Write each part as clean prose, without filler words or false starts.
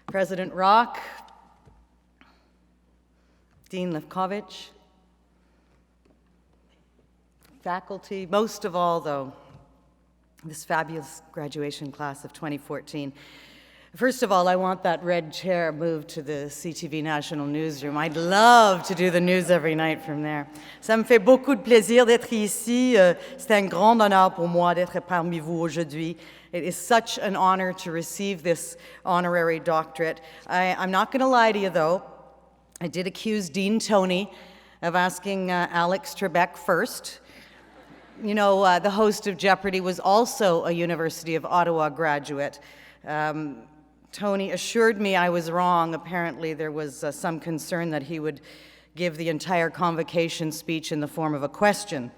President Rock, Dean Lefkovich, faculty, most of all, though, this fabulous graduation class of 2014. First of all, I want that red chair moved to the CTV National Newsroom. I'd love to do the news every night from there. Ça me fait beaucoup de plaisir d'être ici. C'est un grand honneur pour moi d'être parmi vous aujourd'hui. It is such an honor to receive this honorary doctorate. I'm not going to lie to you, though. I did accuse Dean Tony of asking Alex Trebek first. You know, the host of Jeopardy was also a University of Ottawa graduate. Tony assured me I was wrong. Apparently, there was some concern that he would give the entire convocation speech in the form of a question.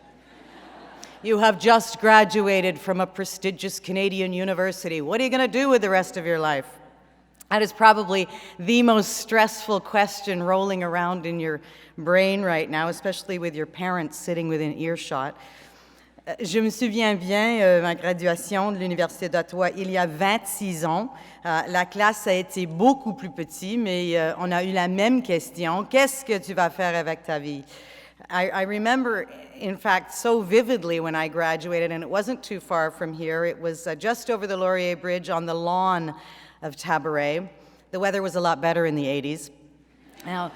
You have just graduated from a prestigious Canadian university. What are you going to do with the rest of your life? That is probably the most stressful question rolling around in your brain right now, especially with your parents sitting within earshot. Je me souviens bien, ma graduation de l'Université d'Ottawa, il y a 26 ans. La classe a été beaucoup plus petite, mais on a eu la même question. Qu'est-ce que tu vas faire avec ta vie? I remember, in fact, so vividly when I graduated, and it wasn't too far from here. It was just over the Laurier Bridge on the lawn of Tabaret. The weather was a lot better in the 80s. Now,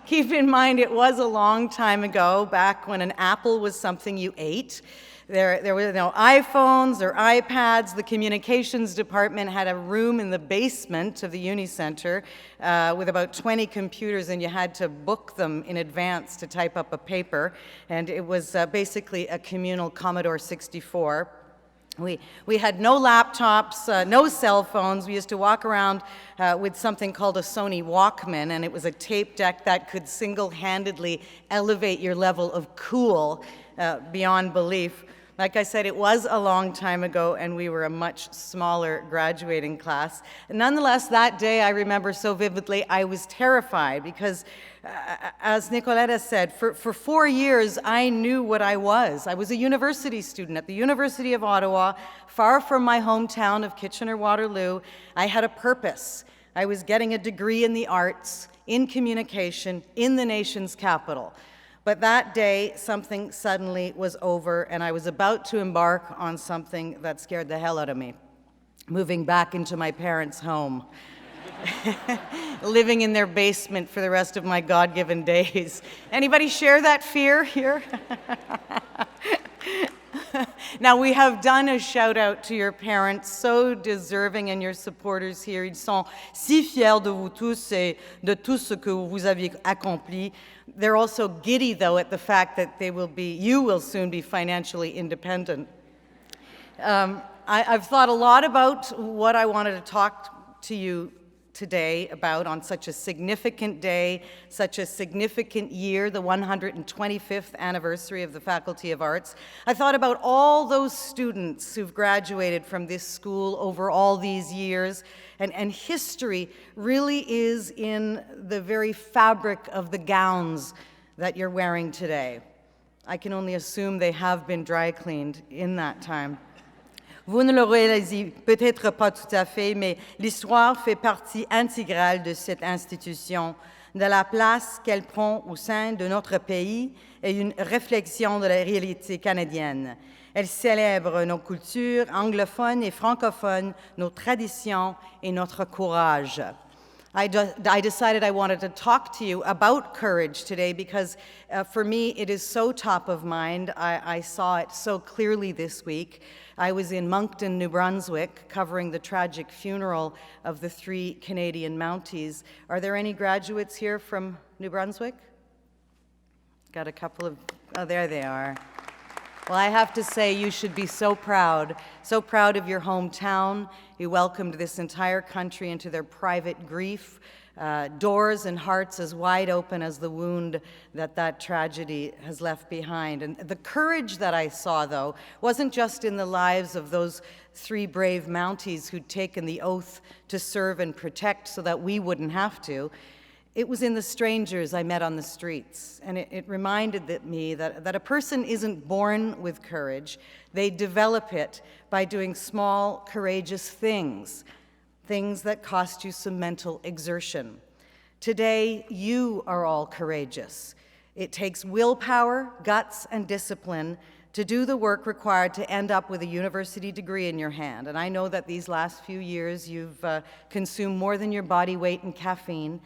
keep in mind, it was a long time ago, back when an apple was something you ate. There were no iPhones or iPads. The communications department had a room in the basement of the Uni Center with about 20 computers, and you had to book them in advance to type up a paper. And it was basically a communal Commodore 64. We had no laptops, no cell phones. We used to walk around with something called a Sony Walkman, and it was a tape deck that could single-handedly elevate your level of cool beyond belief. Like I said, it was a long time ago, and we were a much smaller graduating class. Nonetheless, that day, I remember so vividly, I was terrified because, as Nicoletta said, for 4 years, I knew what I was. I was a university student at the University of Ottawa, far from my hometown of Kitchener-Waterloo. I had a purpose. I was getting a degree in the arts, in communication, in the nation's capital. But that day, something suddenly was over, and I was about to embark on something that scared the hell out of me, moving back into my parents' home, living in their basement for the rest of my God-given days. Anybody share that fear here? Now, we have done a shout-out to your parents, so deserving, and your supporters here. Ils sont si fiers de vous tous et de tout ce que vous avez accompli. They're also giddy, though, at the fact that you will soon be financially independent. I've thought a lot about what I wanted to talk to you today about on such a significant day, such a significant year, the 125th anniversary of the Faculty of Arts. I thought about all those students who've graduated from this school over all these years, and history really is in the very fabric of the gowns that you're wearing today. I can only assume they have been dry cleaned in that time. Vous ne le réalisez peut-être pas tout à fait, mais l'histoire fait partie intégrale de cette institution, de la place qu'elle prend au sein de notre pays et une réflexion de la réalité canadienne. Elle célèbre nos cultures anglophones et francophones, nos traditions et notre courage. I decided I wanted to talk to you about courage today because for me it is so top of mind. I saw it so clearly this week. I was in Moncton, New Brunswick, covering the tragic funeral of the 3 Canadian Mounties. Are there any graduates here from New Brunswick? Got a couple of, oh, there they are. Well, I have to say, you should be so proud of your hometown. You welcomed this entire country into their private grief, doors and hearts as wide open as the wound that tragedy has left behind. And the courage that I saw, though, wasn't just in the lives of those 3 brave Mounties who'd taken the oath to serve and protect so that we wouldn't have to. It was in the strangers I met on the streets, and it reminded me that a person isn't born with courage. They develop it by doing small, courageous things. things that cost you some mental exertion. Today, you are all courageous. It takes willpower, guts, and discipline to do the work required to end up with a university degree in your hand. And I know that these last few years you've consumed more than your body weight in caffeine.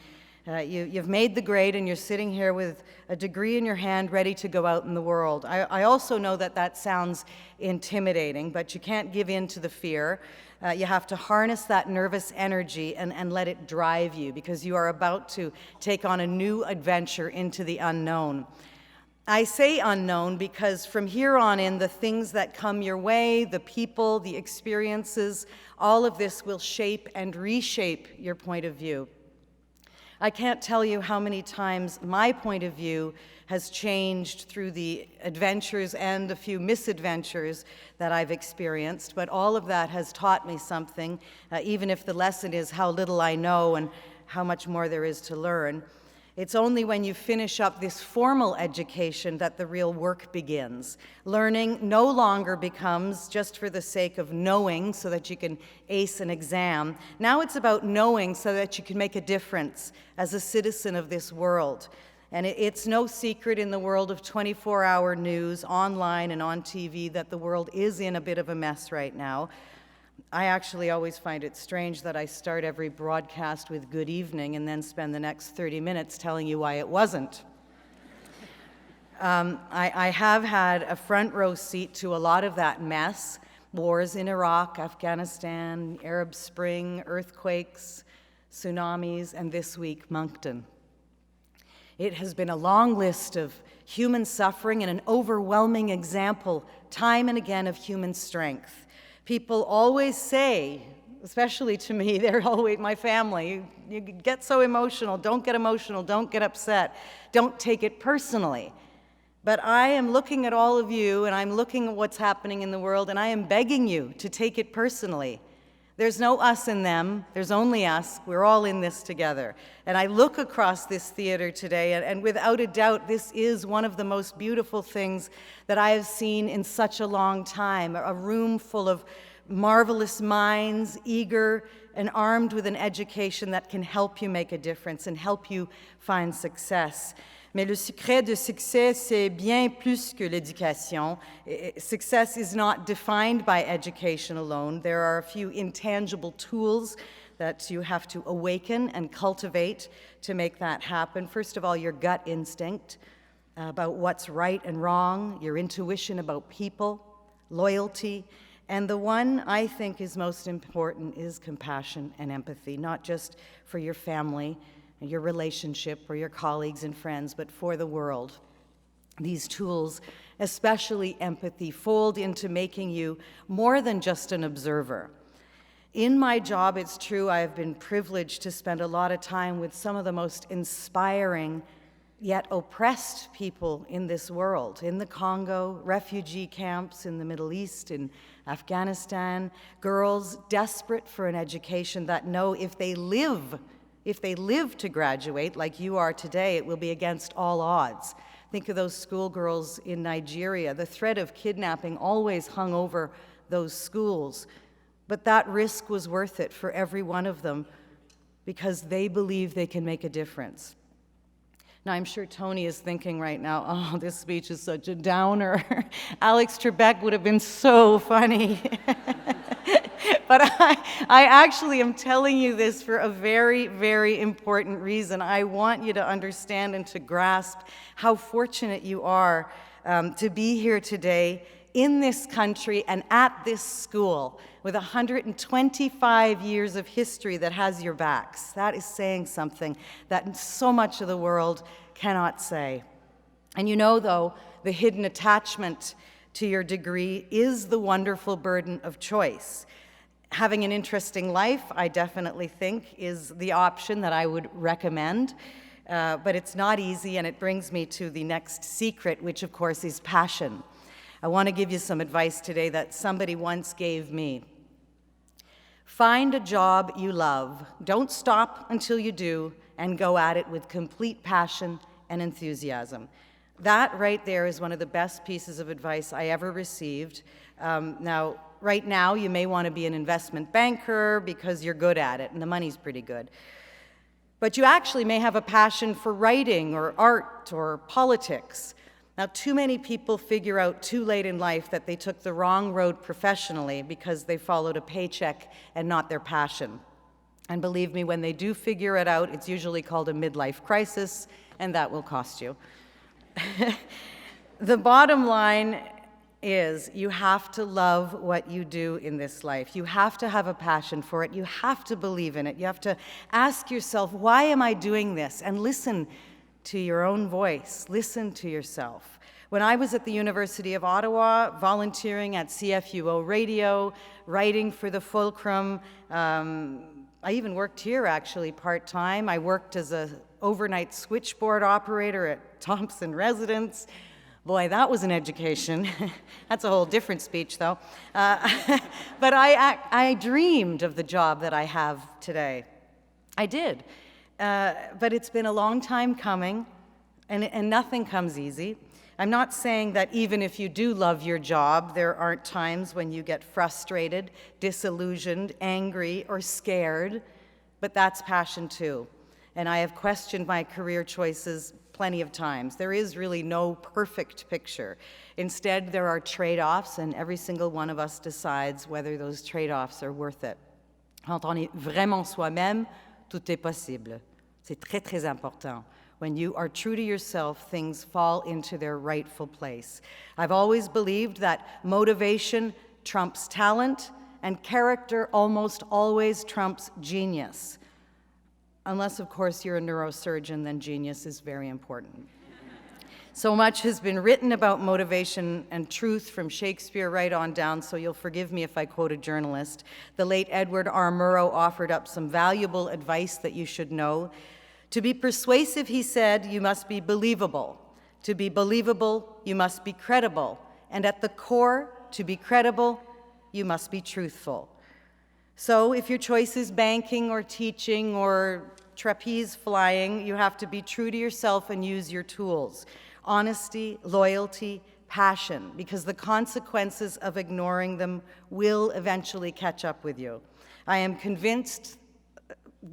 You've made the grade and you're sitting here with a degree in your hand ready to go out in the world. I also know that that sounds intimidating, but you can't give in to the fear. You have to harness that nervous energy and let it drive you, because you are about to take on a new adventure into the unknown. I say unknown because from here on in, the things that come your way, the people, the experiences, all of this will shape and reshape your point of view. I can't tell you how many times my point of view has changed through the adventures and a few misadventures that I've experienced, but all of that has taught me something, even if the lesson is how little I know and how much more there is to learn. It's only when you finish up this formal education that the real work begins. Learning no longer becomes just for the sake of knowing so that you can ace an exam. Now it's about knowing so that you can make a difference as a citizen of this world. And it's no secret in the world of 24-hour news, online and on TV, that the world is in a bit of a mess right now. I actually always find it strange that I start every broadcast with good evening and then spend the next 30 minutes telling you why it wasn't. I have had a front row seat to a lot of that mess: wars in Iraq, Afghanistan, Arab Spring, earthquakes, tsunamis, and this week, Moncton. It has been a long list of human suffering and an overwhelming example, time and again, of human strength. People always say, especially to me, they're always my family, you get so emotional, don't get upset, don't take it personally. But I am looking at all of you, and I'm looking at what's happening in the world, and I am begging you to take it personally. There's no us and them, there's only us. We're all in this together. And I look across this theater today, and without a doubt, this is one of the most beautiful things that I have seen in such a long time. A room full of marvelous minds, eager and armed with an education that can help you make a difference and help you find success. Mais le secret de succès, c'est bien plus que l'éducation. Success is not defined by education alone. There are a few intangible tools that you have to awaken and cultivate to make that happen. First of all, your gut instinct about what's right and wrong, your intuition about people, loyalty, and the one I think is most important is compassion and empathy, not just for your family, your relationship, or your colleagues and friends, but for the world. These tools, especially empathy, fold into making you more than just an observer. In my job, it's true, I have been privileged to spend a lot of time with some of the most inspiring yet oppressed people in this world. In the Congo, refugee camps in the Middle East, in Afghanistan, girls desperate for an education that know if they live to graduate, like you are today, it will be against all odds. Think of those schoolgirls in Nigeria. The threat of kidnapping always hung over those schools. But that risk was worth it for every one of them because they believe they can make a difference. Now, I'm sure Tony is thinking right now, oh, this speech is such a downer. Alex Trebek would have been so funny. But I actually am telling you this for a very, very important reason. I want you to understand and to grasp how fortunate you are to be here today in this country and at this school with 125 years of history that has your backs. That is saying something that so much of the world cannot say. And you know, though, the hidden attachment to your degree is the wonderful burden of choice. Having an interesting life, I definitely think, is the option that I would recommend, but it's not easy, and it brings me to the next secret, which of course is passion. I want to give you some advice today that somebody once gave me. Find a job you love. Don't stop until you do, and go at it with complete passion and enthusiasm. That right there is one of the best pieces of advice I ever received. Now, right now you may want to be an investment banker because you're good at it and the money's pretty good. But you actually may have a passion for writing or art or politics. Now, too many people figure out too late in life that they took the wrong road professionally because they followed a paycheck and not their passion. And believe me, when they do figure it out, it's usually called a midlife crisis, and that will cost you. The bottom line is you have to love what you do in this life. You have to have a passion for it. You have to believe in it. You have to ask yourself, why am I doing this? And listen to your own voice. Listen to yourself. When I was at the University of Ottawa, volunteering at CFUO Radio, writing for the Fulcrum, I even worked here actually part-time. I worked as an overnight switchboard operator at Thompson Residence. Boy, that was an education. That's a whole different speech, though. But I dreamed of the job that I have today. I did. But it's been a long time coming, and nothing comes easy. I'm not saying that even if you do love your job, there aren't times when you get frustrated, disillusioned, angry, or scared, but that's passion too. And I have questioned my career choices plenty of times. There is really no perfect picture. Instead, there are trade-offs, and every single one of us decides whether those trade-offs are worth it. Quand on est vraiment soi-même, tout est possible. C'est très, très important. When you are true to yourself, things fall into their rightful place. I've always believed that motivation trumps talent, and character almost always trumps genius. Unless, of course, you're a neurosurgeon, then genius is very important. So much has been written about motivation and truth from Shakespeare right on down, so you'll forgive me if I quote a journalist. The late Edward R. Murrow offered up some valuable advice that you should know. To be persuasive, he said, you must be believable. To be believable, you must be credible. And at the core, to be credible, you must be truthful. So if your choice is banking or teaching or trapeze flying, you have to be true to yourself and use your tools. Honesty, loyalty, passion, because the consequences of ignoring them will eventually catch up with you. I am convinced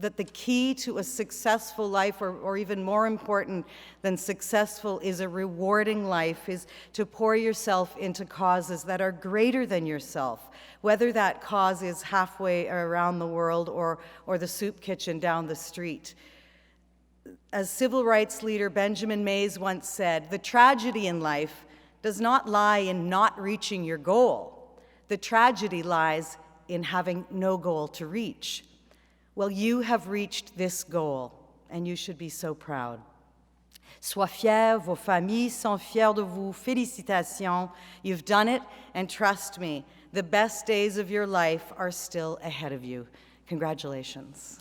that the key to a successful life, or even more important than successful, is a rewarding life, is to pour yourself into causes that are greater than yourself, whether that cause is halfway around the world or the soup kitchen down the street. As civil rights leader Benjamin Mays once said, the tragedy in life does not lie in not reaching your goal. The tragedy lies in having no goal to reach. Well, you have reached this goal, and you should be so proud. Sois fier, vos familles sont fiers de vous. Félicitations, you've done it, and trust me, the best days of your life are still ahead of you. Congratulations.